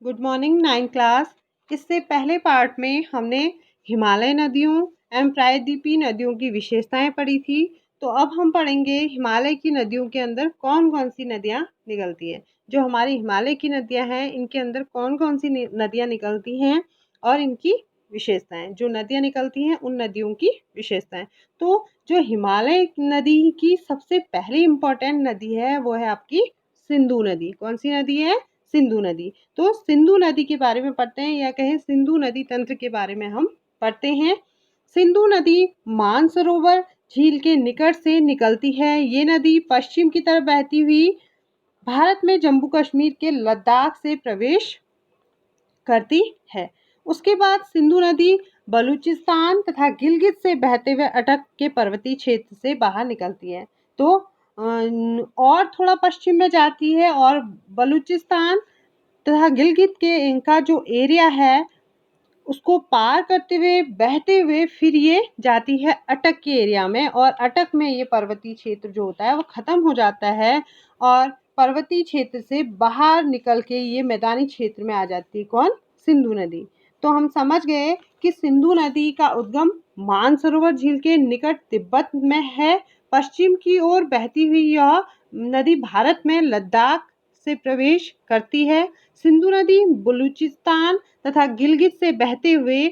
Good morning 9 class. इससे पहले part में हमने हिमालय नदियों एवं प्रायद्वीपीय नदियों की विशेषताएं पढ़ी थी। तो अब हम पढ़ेंगे हिमालय की नदियों के अंदर कौन कौन सी नदियां निकलती हैं। जो हमारी हिमालय की नदियां हैं इनके अंदर कौन कौन सी नदियां निकलती हैं और इनकी विशेषताएं, जो नदियां निकलती हैं उन नदियों की विशेषताएं। तो जो हिमालय नदी की सबसे पहली इम्पोर्टेंट नदी है वो है आपकी सिंधु नदी। कौन सी नदी है? सिंधु नदी। तो सिंधु नदी के बारे में पढ़ते हैं, या कहें सिंधु नदी तंत्र के बारे में हम पढ़ते हैं। सिंधु नदी मानसरोवर झील के निकट से निकलती है। ये नदी पश्चिम की तरफ बहती हुई भारत में जम्मू कश्मीर के लद्दाख से प्रवेश करती है। उसके बाद सिंधु नदी बलूचिस्तान तथा गिलगित से बहते हुए अटक के पर्वतीय क्षेत्र से बाहर निकलती है। तो और थोड़ा पश्चिम में जाती है और बलूचिस्तान तथा गिलगित के इनका जो एरिया है उसको पार करते हुए बहते हुए फिर ये जाती है अटक के एरिया में, और अटक में ये पर्वतीय क्षेत्र जो होता है वो ख़त्म हो जाता है और पर्वतीय क्षेत्र से बाहर निकल के ये मैदानी क्षेत्र में आ जाती है। कौन? सिंधु नदी। तो हम समझ गए कि सिंधु नदी का उद्गम मानसरोवर झील के निकट तिब्बत में है। पश्चिम की ओर बहती हुई यह नदी भारत में लद्दाख से प्रवेश करती है। सिंधु नदी बलूचिस्तान तथा गिलगित से बहते हुए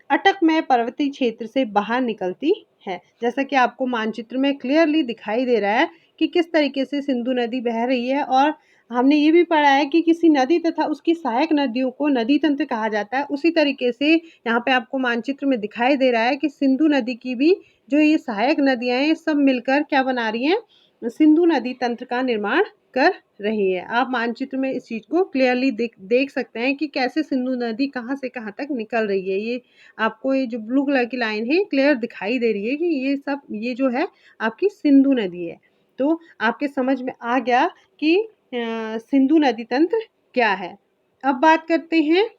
अटक में पर्वतीय क्षेत्र से बाहर निकलती है। जैसा कि आपको मानचित्र में क्लियरली दिखाई दे रहा है कि किस तरीके से सिंधु नदी बह रही है। और हमने ये भी पढ़ा है कि किसी नदी तथा उसकी सहायक नदियों को नदी तंत्र कहा जाता है। उसी तरीके से यहाँ पे आपको मानचित्र में दिखाई दे रहा है कि सिंधु नदी की भी जो ये सहायक नदियाँ हैं सब मिलकर क्या बना रही हैं? सिंधु नदी तंत्र का निर्माण कर रही है। आप मानचित्र में इस चीज़ को क्लियरली देख सकते हैं कि कैसे सिंधु नदी कहाँ से कहाँ तक निकल रही है। ये आपको ये जो ब्लू कलर की लाइन है क्लियर दिखाई दे रही है कि ये जो है आपकी सिंधु नदी है। तो आपके समझ में आ गया कि सिंधु नदी तंत्र क्या है। अब बात करते हैं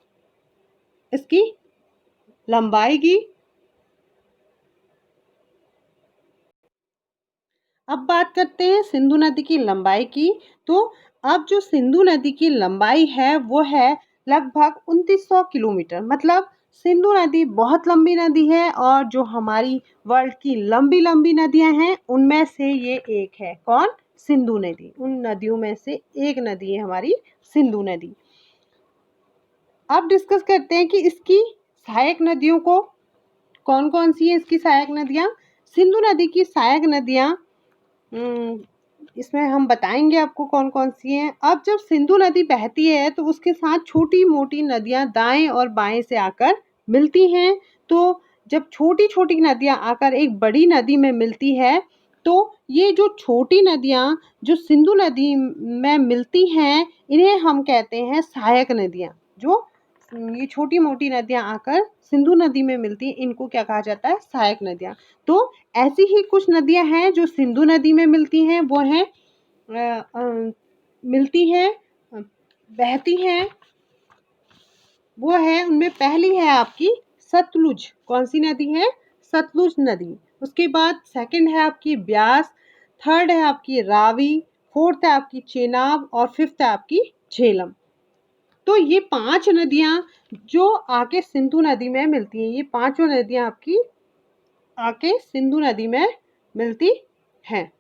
इसकी लंबाई की। अब बात करते हैं सिंधु नदी की लंबाई की। तो अब जो सिंधु नदी की लंबाई है वो है लगभग 2900 किलोमीटर। मतलब सिंधु नदी बहुत लंबी नदी है और जो हमारी वर्ल्ड की लंबी लंबी नदियां हैं उनमें से ये एक है। कौन? सिंधु नदी। उन नदियों में से एक नदी है हमारी सिंधु नदी। अब डिस्कस करते हैं कि इसकी सहायक नदियों को कौन कौन सी है। इसकी सहायक नदियाँ, सिंधु नदी की सहायक नदियाँ इसमें हम बताएंगे आपको कौन कौन सी हैं। अब जब सिंधु नदी बहती है तो उसके साथ छोटी मोटी नदियां दाएं और बाएं से आकर मिलती हैं। तो जब छोटी छोटी नदियां आकर एक बड़ी नदी में मिलती है तो ये जो छोटी नदियां जो सिंधु नदी में मिलती हैं इन्हें हम कहते हैं सहायक नदियां। जो ये छोटी मोटी नदियां आकर सिंधु नदी में मिलती हैं इनको क्या कहा जाता है? सहायक नदियां। तो ऐसी ही कुछ नदियां हैं जो सिंधु नदी में मिलती हैं। वो हैं मिलती हैं बहती हैं, वो है उनमें पहली है आपकी सतलुज। कौन सी नदी है? सतलुज नदी। उसके बाद सेकंड है आपकी ब्यास, थर्ड है आपकी रावी, फोर्थ है आपकी चेनाब और फिफ्थ है आपकी झेलम। तो ये 5 नदियां जो आके सिंधु नदी में मिलती हैं, ये पांचों नदियां आपकी आके सिंधु नदी में मिलती हैं।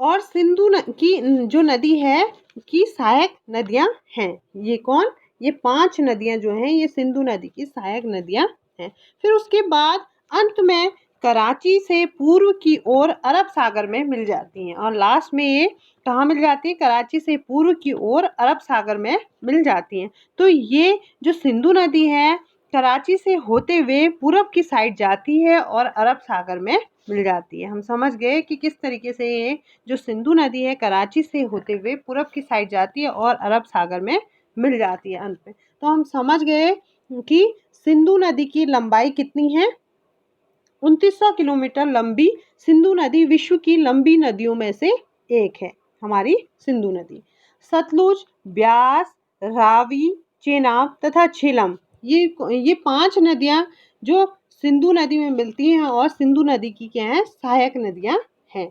और सिंधु की जो नदी है की सहायक नदियां हैं। ये कौन? ये 5 नदियां जो हैं ये सिंधु नदी की सहायक नदियां हैं। फिर उसके बाद अंत में कराची से पूर्व की ओर अरब सागर में मिल जाती हैं, और लास्ट में ये कहाँ मिल जाती है? कराची से पूर्व की ओर अरब सागर में मिल जाती हैं। तो ये जो सिंधु नदी है कराची से होते हुए पूरब की साइड जाती है और अरब सागर में मिल जाती है। हम समझ गए कि किस तरीके से ये जो सिंधु नदी है कराची से होते हुए पूरब की साइड जाती है और अरब सागर में मिल जाती है अंत में। तो हम समझ गए कि सिंधु नदी की लंबाई कितनी है? 2900 किलोमीटर लंबी सिंधु नदी विश्व की लंबी नदियों में से एक है हमारी सिंधु नदी। सतलुज, ब्यास, रावी, चेनाब तथा झेलम ये 5 नदियां जो सिंधु नदी में मिलती हैं और सिंधु नदी की क्या है? सहायक नदियां हैं।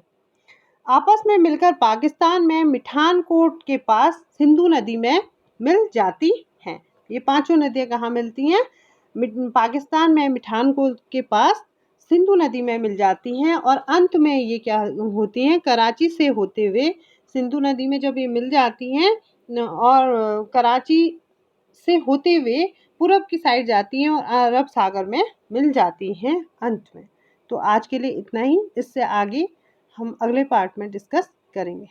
आपस में मिलकर पाकिस्तान में मिठानकोट के पास सिंधु नदी में मिल जाती हैं। ये पांचों नदियां कहाँ मिलती हैं? पाकिस्तान में मिठानकोट के पास सिंधु नदी में मिल जाती हैं। और अंत में ये क्या होती हैं? कराची से होते हुए सिंधु नदी में जब ये मिल जाती हैं और कराची से होते हुए पूरब की साइड जाती हैं और अरब सागर में मिल जाती हैं अंत में। तो आज के लिए इतना ही। इससे आगे हम अगले पार्ट में डिस्कस करेंगे।